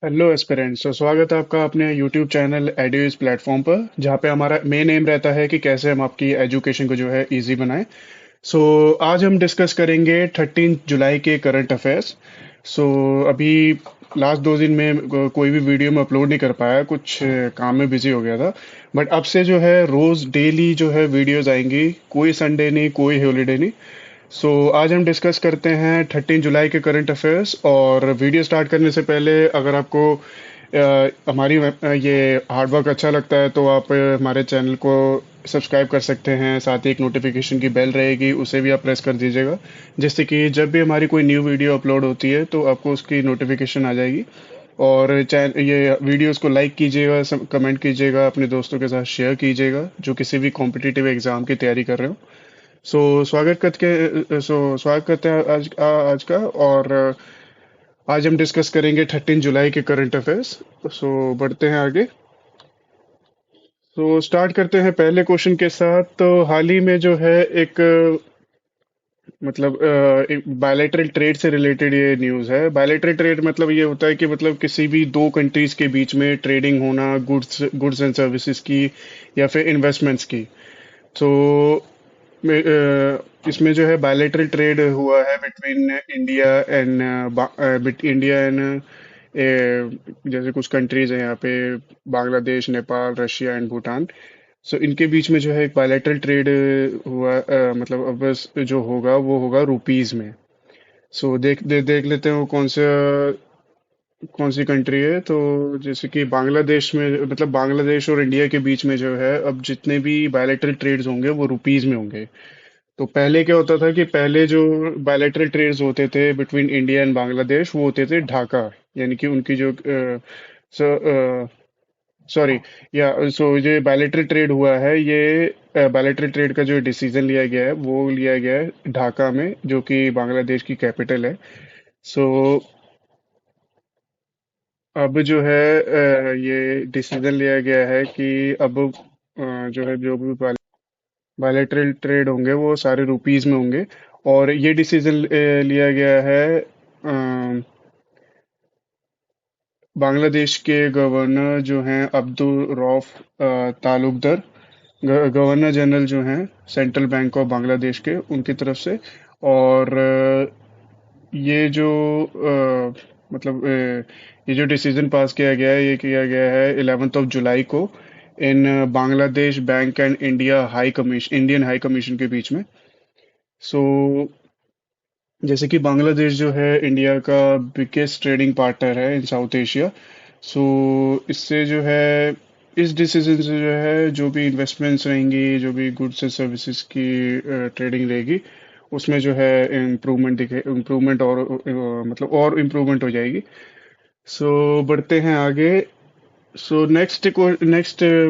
Hello aspirants. स्वागत है आपका अपने यूट्यूब चैनल एड्यूज प्लेटफॉर्म पर, जहाँ पे हमारा मेन एम रहता है कि कैसे हम आपकी एजुकेशन को जो है इजी बनाएं। सो आज हम डिस्कस करेंगे 13 जुलाई के करंट अफेयर्स। सो अभी लास्ट 2 दिन में कोई भी वीडियो में अपलोड नहीं कर पाया, कुछ काम में बिजी हो गया था। बट अब से जो है रोज डेली जो है वीडियोस आएंगी, कोई संडे नहीं, कोई हॉलीडे नहीं। आज हम डिस्कस करते हैं 13 जुलाई के करंट अफेयर्स। और वीडियो स्टार्ट करने से पहले, अगर आपको ये हार्डवर्क अच्छा लगता है तो आप हमारे चैनल को सब्सक्राइब कर सकते हैं। साथ ही एक नोटिफिकेशन की बेल रहेगी, उसे भी आप प्रेस कर दीजिएगा, जिससे कि जब भी हमारी कोई न्यू वीडियो अपलोड होती है तो आपको उसकी नोटिफिकेशन आ जाएगी। और चैन ये वीडियोस को लाइक कीजिएगा, कमेंट कीजिएगा, अपने दोस्तों के साथ शेयर कीजिएगा जो किसी भी कॉम्पिटिटिव एग्जाम की तैयारी कर रहे हो। स्वागत करते हैं आज का। और आज हम डिस्कस करेंगे 13 जुलाई के करंट अफेयर्स। बढ़ते हैं आगे। स्टार्ट करते हैं पहले क्वेश्चन के साथ। तो हाल ही में जो है एक एक बायलैटरल ट्रेड से रिलेटेड ये न्यूज़ है। बायलैटरल ट्रेड मतलब ये होता है कि मतलब किसी भी दो कंट्रीज के बीच में ट्रेडिंग होना, गुड्स एंड सर्विसेज की या फिर इन्वेस्टमेंट्स की। तो इसमें जो है बायलैटरल ट्रेड हुआ है बिटवीन इंडिया एंड जैसे कुछ कंट्रीज हैं यहाँ पे, बांग्लादेश, नेपाल, रशिया एंड भूटान। इनके बीच में जो है एक बायलैटरल ट्रेड हुआ। अब बस जो होगा वो होगा रुपीज में। देख लेते हैं वो कौन सी कंट्री है। तो जैसे कि बांग्लादेश में, मतलब बांग्लादेश और इंडिया के बीच में जो है, अब जितने भी बायलैटरल ट्रेड्स होंगे वो रुपीज में होंगे। तो पहले क्या होता था कि पहले जो बायलैटरल ट्रेड्स होते थे बिटवीन इंडिया एंड बांग्लादेश, वो होते थे ढाका। यानी कि उनकी जो सॉरी या सो ये बायलैटरल ट्रेड हुआ है, ये बायलैटरल ट्रेड का जो डिसीजन लिया गया है वो लिया गया है ढाका में, जो कि बांग्लादेश की कैपिटल है। सो अब जो है ये डिसीजन लिया गया है कि अब जो है जो भी बायलैटरल ट्रेड होंगे वो सारे रुपीस में होंगे। और ये डिसीजन लिया गया है बांग्लादेश के गवर्नर जो हैं अब्दुल रऊफ तालुकदर, गवर्नर जनरल जो हैं सेंट्रल बैंक ऑफ बांग्लादेश के, उनकी तरफ से। और ये जो ये जो डिसीजन पास किया गया है, ये किया गया है 11 जुलाई को in Bangladesh bank and Indian high commission के बीच में। सो जैसे कि बांग्लादेश जो है इंडिया का बिगेस्ट ट्रेडिंग पार्टनर है इन साउथ एशिया। सो इससे जो है, इस डिसीजन से जो है, जो भी इन्वेस्टमेंट्स रहेंगी, जो भी गुड्स एंड सर्विसेज की ट्रेडिंग रहेगी, उसमें जो है इम्प्रूवमेंट और और इम्प्रूवमेंट हो जाएगी। बढ़ते हैं आगे। नेक्स्ट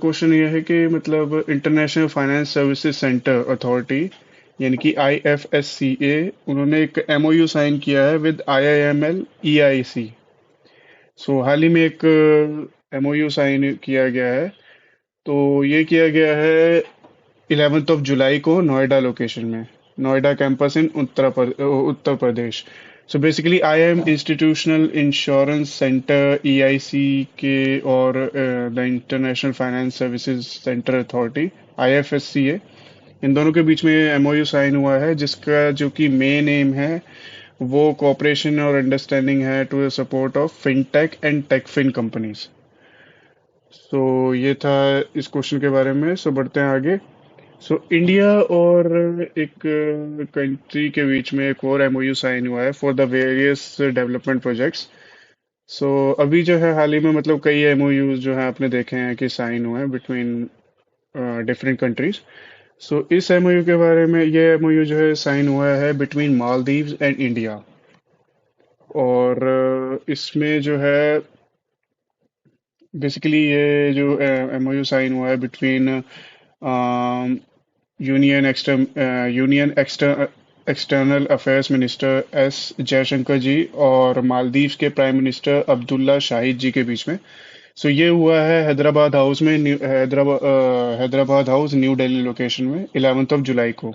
क्वेश्चन ये है कि मतलब international finance services centre authority, यानी कि IFSCA, उन्होंने एक MOU साइन किया है विद IIML EIC। हाल ही में एक MOU साइन किया गया है। तो ये किया गया है 11 जुलाई को नोएडा लोकेशन में, नोएडा कैंपस इन Uttar Pradesh. Basically IIM institutional insurance centre, EIC के, और the international finance services centre authority, IFSCA, इन दोनों के बीच में MOU साइन हुआ है, जिसका जो कि मेन एम है वो कोऑपरेशन और अंडरस्टैंडिंग है to the support of fintech and techfin companies. ये था इस क्वेश्चन के बारे में। बढ़ते हैं आगे। इंडिया और एक कंट्री के बीच में एक और MOU साइन हुआ है for the various development projects. अभी जो है हाल ही में, मतलब कई MOUs जो है आपने देखे हैं कि साइन हुए हैं बिटवीन डिफरेंट कंट्रीज। इस MOU के बारे में, ये MOU जो है साइन हुआ है बिटवीन मालदीव्स एंड इंडिया। और इसमें जो है बेसिकली ये जो MOU साइन हुआ है between union external affairs minister S Jaishankar ji और मालदीव के प्राइम मिनिस्टर अब्दुल्ला शाहिद जी के बीच में। ये हुआ है Hyderabad house, new Delhi location में, 11 जुलाई को।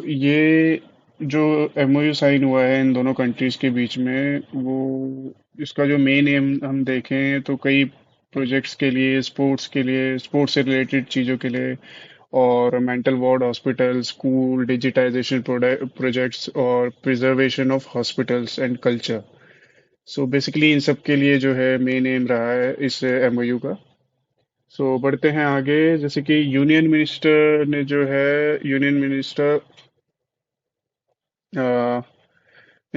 ये जो MOU साइन हुआ है इन दोनों कंट्रीज के बीच में, वो इसका जो मेन एम हम देखें तो कई प्रोजेक्ट्स के लिए, स्पोर्ट्स से रिलेटेड चीज़ों के लिए, और mental ward hospital, school digitisation projects, और preservation of hospitals and culture. So basically इन सब के लिए जो है मेन एम रहा है इस एमओयू का। सो बढ़ते हैं आगे, जैसे कि यूनियन मिनिस्टर ने जो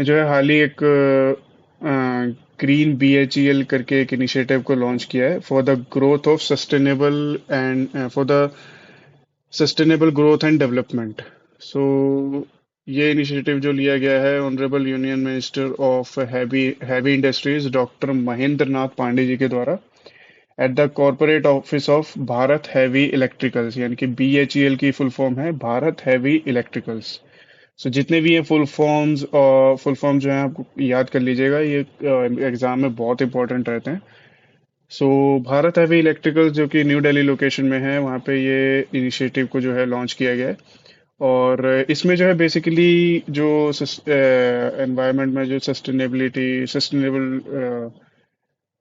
है हाल ही एक ग्रीन बीएचईएल करके एक इनिशिएटिव को लॉन्च किया है for the growth of sustainable growth and development. So ये इनिशिएटिव जो लिया गया है honourable union minister of heavy heavy industries doctor Mahendra Nath Pandey ji के द्वारा at the corporate office of Bharat Heavy Electricals, यानी कि बीएचईएल की फुल फॉर्म है भारत हैवी इलेक्ट्रिकल्स। सो जितने भी ये फुल फॉर्म जो है आपको याद कर लीजिएगा, ये एग्जाम में बहुत इंपॉर्टेंट रहते हैं। सो भारत हैवी इलेक्ट्रिकल जो कि न्यू दिल्ली लोकेशन में है, वहाँ पे ये इनिशिएटिव को जो है लॉन्च किया गया है। और इसमें जो है बेसिकली जो एनवायरनमेंट में जो सस्टेनेबल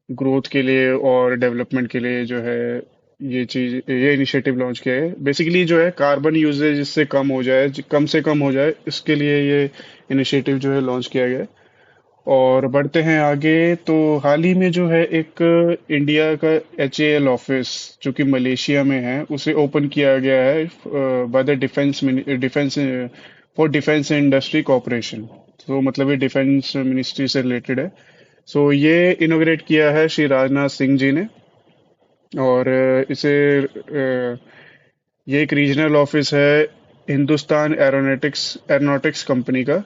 ग्रोथ के लिए और डेवलपमेंट के लिए जो है ये इनिशिएटिव लॉन्च किया है। बेसिकली जो है कार्बन यूजेज इससे कम हो जाए, कम हो जाए, इसके लिए ये इनिशिएटिव जो है लॉन्च किया गया है। और बढ़ते हैं आगे, तो हाल ही में जो है एक इंडिया का एचएएल ऑफिस जो कि मलेशिया में है, उसे ओपन किया गया है by the defence for defence industry corporation. तो मतलब ये डिफेंस मिनिस्ट्री से रिलेटेड है। सो ये इनोग्रेट किया है श्री राजनाथ सिंह जी ने। और ये एक रीजनल ऑफिस है हिंदुस्तान एरोनॉटिक्स कंपनी का,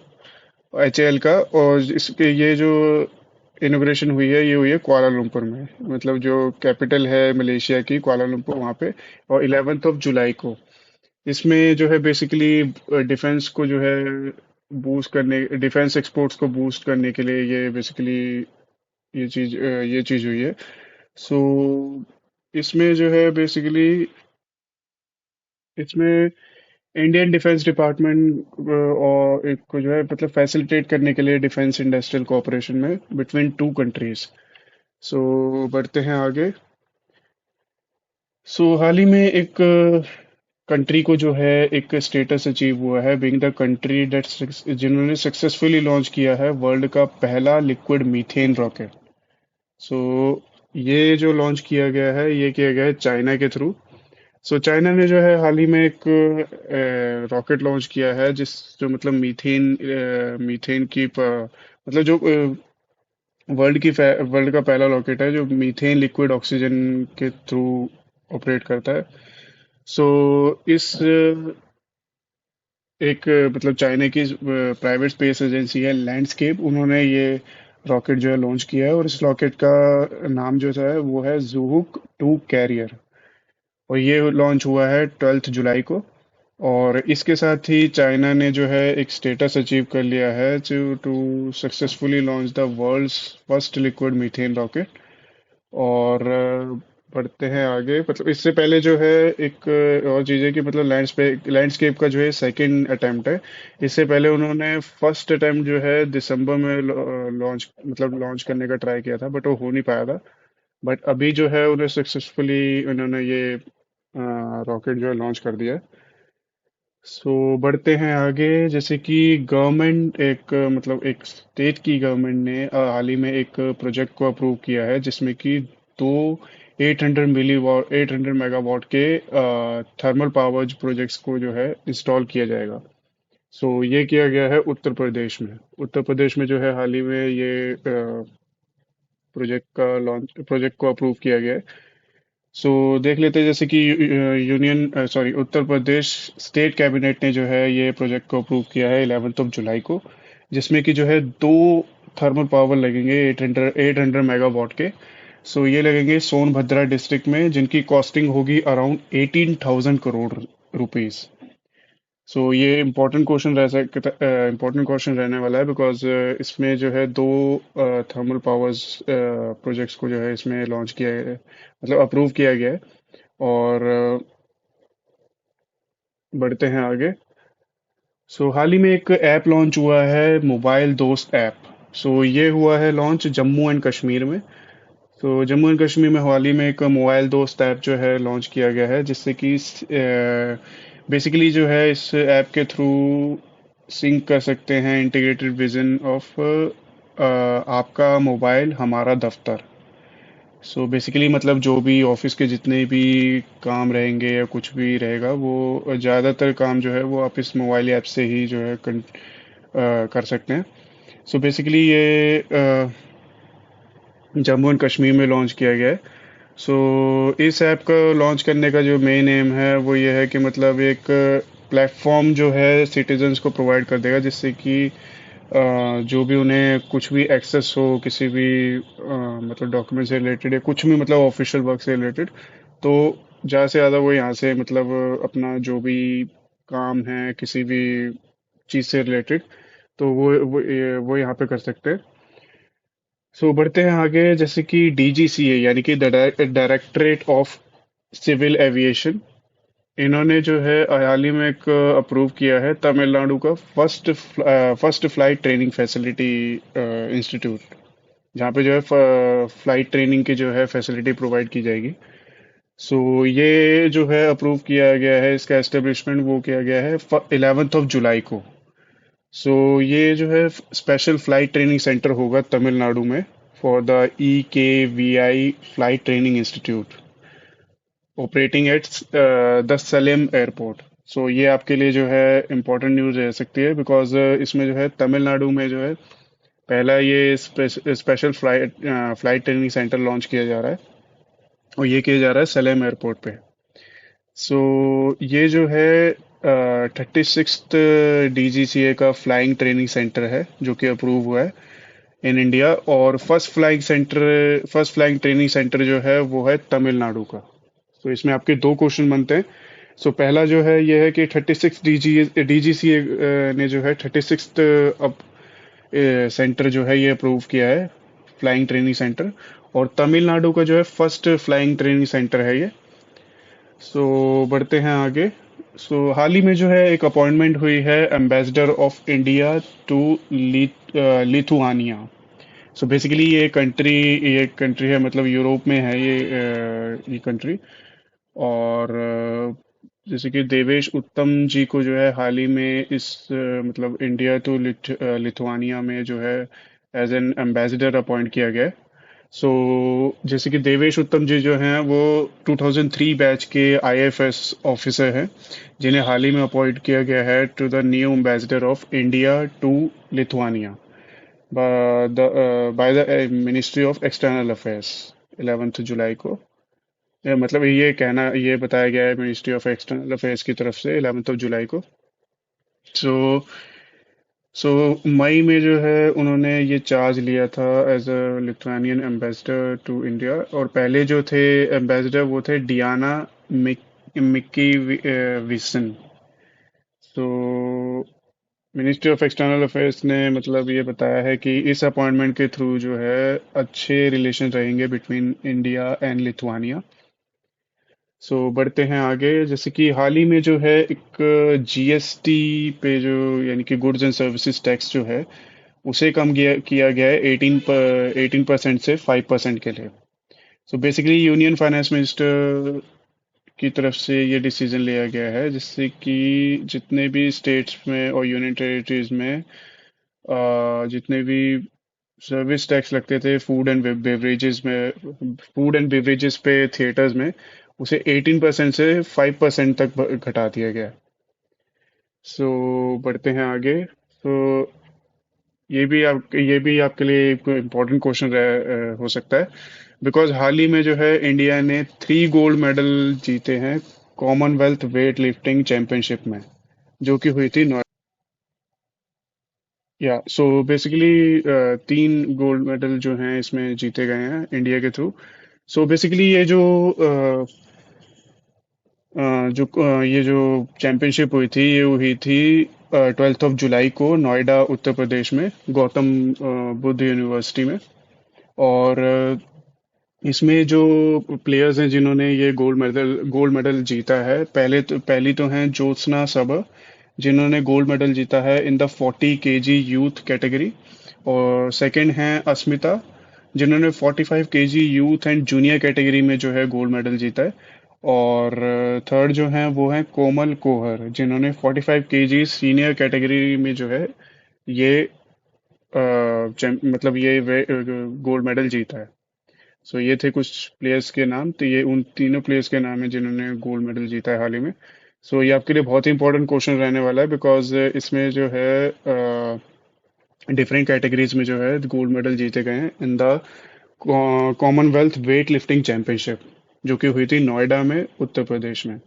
एचएएल का। और इसके ये जो इनोग्रेशन हुई है, ये हुई है कुआलालंपुर में, मतलब जो कैपिटल है मलेशिया की, कुआलालंपुर वहाँ पे। और 11th ऑफ जुलाई को इसमें जो है बेसिकली डिफेंस को जो है डिफेंस एक्सपोर्ट्स को बूस्ट करने के लिए ये बेसिकली ये चीज हुई है। सो इसमें जो है बेसिकली इसमें इंडियन डिफेंस डिपार्टमेंट और एक को जो है मतलब फैसिलिटेट करने के लिए डिफेंस इंडस्ट्रियल कोऑपरेशन में बिटवीन टू कंट्रीज। सो बढ़ते हैं आगे। सो हाल ही में एक कंट्री को जो है एक स्टेटस अचीव हुआ है, बीइंग द कंट्री दैट जिन्होंने सक्सेसफुली लॉन्च किया है वर्ल्ड का पहला लिक्विड मीथेन रॉकेट। सो ये जो लॉन्च किया गया है, ये किया गया है चाइना के थ्रू। सो चाइना ने जो है हाल ही में एक रॉकेट लॉन्च किया है, जो मतलब मीथेन मतलब जो वर्ल्ड का पहला रॉकेट है जो मीथेन लिक्विड ऑक्सीजन के थ्रू ऑपरेट करता है। सो इस एक मतलब चाइना की प्राइवेट स्पेस एजेंसी है लैंडस्केप, उन्होंने ये रॉकेट जो है लॉन्च किया है। और इस रॉकेट का नाम जो है वो है जूहुक 2 कैरियर। और ये लॉन्च हुआ है 12 जुलाई को। और इसके साथ ही चाइना ने जो है एक स्टेटस अचीव कर लिया है to to successfully launch the world's first liquid methane rocket. और बढ़ते हैं आगे, मतलब इससे पहले जो है एक और चीज़ है कि मतलब लैंडस्केप का जो है सेकंड अटेम्प्ट है। इससे पहले उन्होंने फर्स्ट अटेम्प्ट जो है दिसंबर में लॉन्च करने का ट्राई किया था, बट वो हो नहीं पाया था। बट अभी जो है उन्होंने ये रॉकेट जो है लॉन्च कर दिया है। सो बढ़ते हैं आगे, जैसे कि गवर्नमेंट मतलब एक स्टेट की गवर्नमेंट ने हाल ही में एक प्रोजेक्ट को अप्रूव किया है, जिसमें कि दो 800 मेगावाट के थर्मल पावर्ड प्रोजेक्ट्स को जो है इंस्टॉल किया जाएगा। सो ये किया गया है उत्तर प्रदेश में जो है हाल ही में ये प्रोजेक्ट को अप्रूव किया गया है। सो देख लेते हैं, जैसे कि उत्तर प्रदेश स्टेट कैबिनेट ने जो है ये प्रोजेक्ट को अप्रूव किया है 11th ऑफ जुलाई को, जिसमें कि जो है दो थर्मल पावर लगेंगे 800 मेगावाट के। सो ये लगेंगे सोनभद्रा डिस्ट्रिक्ट में, जिनकी कॉस्टिंग होगी अराउंड 18,000 करोड़ रुपीज। सो ये इम्पोर्टेंट क्वेश्चन रहने वाला है, बिकॉज इसमें जो है दो थर्मल पावर्स प्रोजेक्ट्स को जो है इसमें लॉन्च किया है, मतलब अप्रूव किया गया है। और बढ़ते हैं आगे। सो हाल ही में एक ऐप लॉन्च हुआ है, मोबाइल दोस्त ऐप। सो ये हुआ है लॉन्च जम्मू एंड कश्मीर में। तो जम्मू एंड कश्मीर में हाल ही में एक मोबाइल दोस्त ऐप जो है लॉन्च किया गया है, जिससे कि बेसिकली जो है इस ऐप के थ्रू सिंक कर सकते हैं इंटीग्रेटेड विजन ऑफ आपका मोबाइल हमारा दफ्तर। सो बेसिकली मतलब जो भी ऑफिस के जितने भी काम रहेंगे या कुछ भी रहेगा, वो ज़्यादातर काम जो है वो आप इस मोबाइल ऐप से ही जो है कर सकते हैं। सो बेसिकली ये जम्मू एंड कश्मीर में लॉन्च किया गया है। सो इस ऐप का लॉन्च करने का जो मेन एम है वो ये है कि मतलब एक प्लेटफॉर्म जो है सिटीजन्स को प्रोवाइड कर देगा, जिससे कि जो भी उन्हें कुछ भी एक्सेस हो किसी भी मतलब डॉक्यूमेंट से रिलेटेड या कुछ भी मतलब ऑफिशियल वर्क से रिलेटेड, तो ज़्यादा से ज़्यादा वो यहाँ से मतलब अपना जो भी काम है किसी भी चीज़ से रिलेटेड, तो वो यहाँ पे कर सकते हैं। सो बढ़ते हैं आगे, जैसे कि डीजीसीए यानी कि डायरेक्टरेट ऑफ सिविल एविएशन, इन्होंने जो है हाल ही में एक अप्रूव किया है तमिलनाडु का first flight training facility institute, जहाँ पे जो है फ्लाइट ट्रेनिंग की जो है फैसिलिटी प्रोवाइड की जाएगी। सो ये जो है अप्रूव किया गया है, इसका एस्टेब्लिशमेंट वो किया गया है 11 जुलाई को। सो ये जो है स्पेशल फ्लाइट ट्रेनिंग सेंटर होगा तमिलनाडु में for the EKVI flight training institute operating at the Salem airport. So ये आपके लिए जो है इम्पोर्टेंट न्यूज़ रह सकती है, बिकॉज इसमें जो है तमिलनाडु में जो है पहला ये special flight training centre launch किया जा रहा है, और ये किया जा रहा है सलेम एयरपोर्ट पे। सो ये जो है 36th DGCA का फ्लाइंग ट्रेनिंग सेंटर है जो कि अप्रूव हुआ है इन इंडिया, और फर्स्ट फ्लाइंग ट्रेनिंग सेंटर जो है वो है तमिलनाडु का। तो इसमें आपके दो क्वेश्चन बनते हैं। सो पहला जो है ये है कि 36 DGCA ने जो है 36 अब सेंटर जो है ये अप्रूव किया है, फ्लाइंग ट्रेनिंग सेंटर, और तमिलनाडु का जो है फर्स्ट फ्लाइंग ट्रेनिंग सेंटर है ये। सो बढ़ते हैं आगे। सो हाल ही में जो है एक अपॉइंटमेंट हुई है ambassador of India to Lithuania. So basically ये कंट्री है, मतलब यूरोप में है ये कंट्री। और जैसे कि देवेश उत्तम जी को जो है हाल ही में इस मतलब इंडिया टू लिथुआनिया में जो है एज एन एम्बेसडर अपॉइंट किया गया है। सो जैसे कि देवेश उत्तम जी जो हैं वो 2003 बैच के IFS ऑफिसर हैं, जिन्हें हाल ही में अपॉइंट किया गया है to the new ambassador of India to Lithuania by the ministry of external affairs 11 जुलाई को। मतलब ये बताया गया है मिनिस्ट्री ऑफ एक्सटर्नल अफेयर्स की तरफ से 11 जुलाई को। सो सो मई में जो है उन्होंने ये चार्ज लिया था as a Lithuanian ambassador to India, और पहले जो थे एम्बेसडर वो थे डियाना मिक्की विसन। तो मिनिस्ट्री ऑफ एक्सटर्नल अफेयर्स ने मतलब ये बताया है कि इस अपॉइंटमेंट के थ्रू जो है अच्छे रिलेशन रहेंगे बिटवीन इंडिया एंड लिथुआनिया। सो बढ़ते हैं आगे, जैसे कि हाल ही में जो है एक GST पे जो यानी कि गुड्स एंड सर्विसेज टैक्स जो है उसे कम किया गया है 18% से 5% के लिए। So basically union finance minister की तरफ से ये डिसीजन लिया गया है, जिससे कि जितने भी स्टेट्स में और यूनियन टेरिटरीज में जितने भी सर्विस टैक्स लगते थे फूड एंड बेवरेजेस पे थिएटर्स में, उसे 18% से 5% तक घटा दिया गया। सो बढ़ते हैं आगे। सो ये भी आपके लिए एक इम्पोर्टेंट क्वेश्चन हो सकता है, बिकॉज हाल ही में जो है इंडिया ने 3 गोल्ड मेडल जीते हैं कॉमनवेल्थ वेट लिफ्टिंग चैंपियनशिप में, जो कि हुई थी या सो बेसिकली 3 गोल्ड मेडल जो हैं इसमें जीते गए हैं इंडिया के थ्रू। सो बेसिकली ये जो चैंपियनशिप हुई थी ये हुई थी 12 जुलाई को नोएडा उत्तर प्रदेश में गौतम बुद्ध यूनिवर्सिटी में। और इसमें जो प्लेयर्स हैं जिन्होंने ये गोल्ड मेडल जीता है, पहली तो हैं ज्योत्सना सबा, जिन्होंने गोल्ड मेडल जीता है in the 40 kg youth category. और सेकंड हैं अस्मिता, जिन्होंने 45 KG youth and junior category में जो है गोल्ड मेडल जीता है। और थर्ड जो हैं वो हैं कोमल कोहर, जिन्होंने 45 केजी सीनियर कैटेगरी में जो है ये मतलब ये गोल्ड मेडल जीता है। सो ये थे कुछ प्लेयर्स के नाम, तो ये उन तीनों प्लेयर्स के नाम है जिन्होंने गोल्ड मेडल जीता है हाल ही में। सो ये आपके लिए बहुत ही इंपॉर्टेंट क्वेश्चन रहने वाला है, बिकॉज इसमें जो है डिफरेंट कैटेगरीज में जो है गोल्ड मेडल जीते गए हैं in the Commonwealth weight lifting championship, जो कि हुई थी नोएडा में, उत्तर प्रदेश में।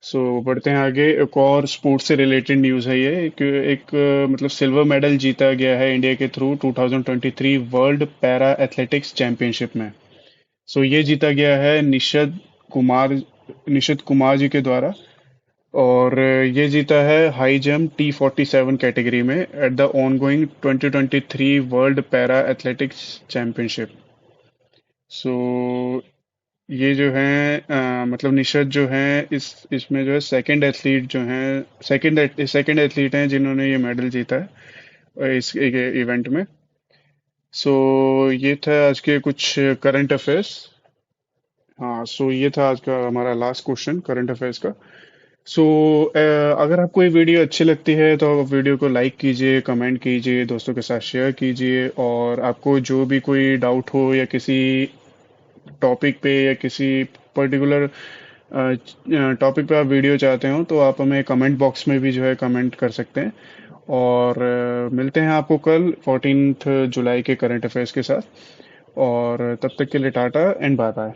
सो बढ़ते हैं आगे। एक और स्पोर्ट्स से रिलेटेड न्यूज़ है ये। मतलब सिल्वर मेडल जीता गया है इंडिया के through 2023 world para athletics championship में। सो ये जीता गया है कुमार निशद कुमार जी के द्वारा। और ये जीता है हाई जंप T47 कैटेगरी में at the ongoing 2023 world para athletics championship. So ये जो है मतलब निशद जो है इस इसमें जो है सेकंड एथलीट जो है, सेकंड एथलीट हैं जिन्होंने ये मेडल जीता है इस इवेंट में। सो ये था आज के कुछ करंट अफेयर्स। हाँ, सो ये था आज का हमारा लास्ट क्वेश्चन करंट अफेयर्स का। सो अगर आपको ये वीडियो अच्छी लगती है तो आप वीडियो को लाइक कीजिए, कमेंट कीजिए, दोस्तों के साथ शेयर कीजिए। और आपको जो भी कोई डाउट हो या किसी टॉपिक पे या किसी पर्टिकुलर टॉपिक पे आप वीडियो चाहते हो, तो आप हमें कमेंट बॉक्स में भी जो है कमेंट कर सकते हैं। और मिलते हैं आपको कल 14 जुलाई के करंट अफेयर्स के साथ। और तब तक के लिए टाटा एंड बाय बाय।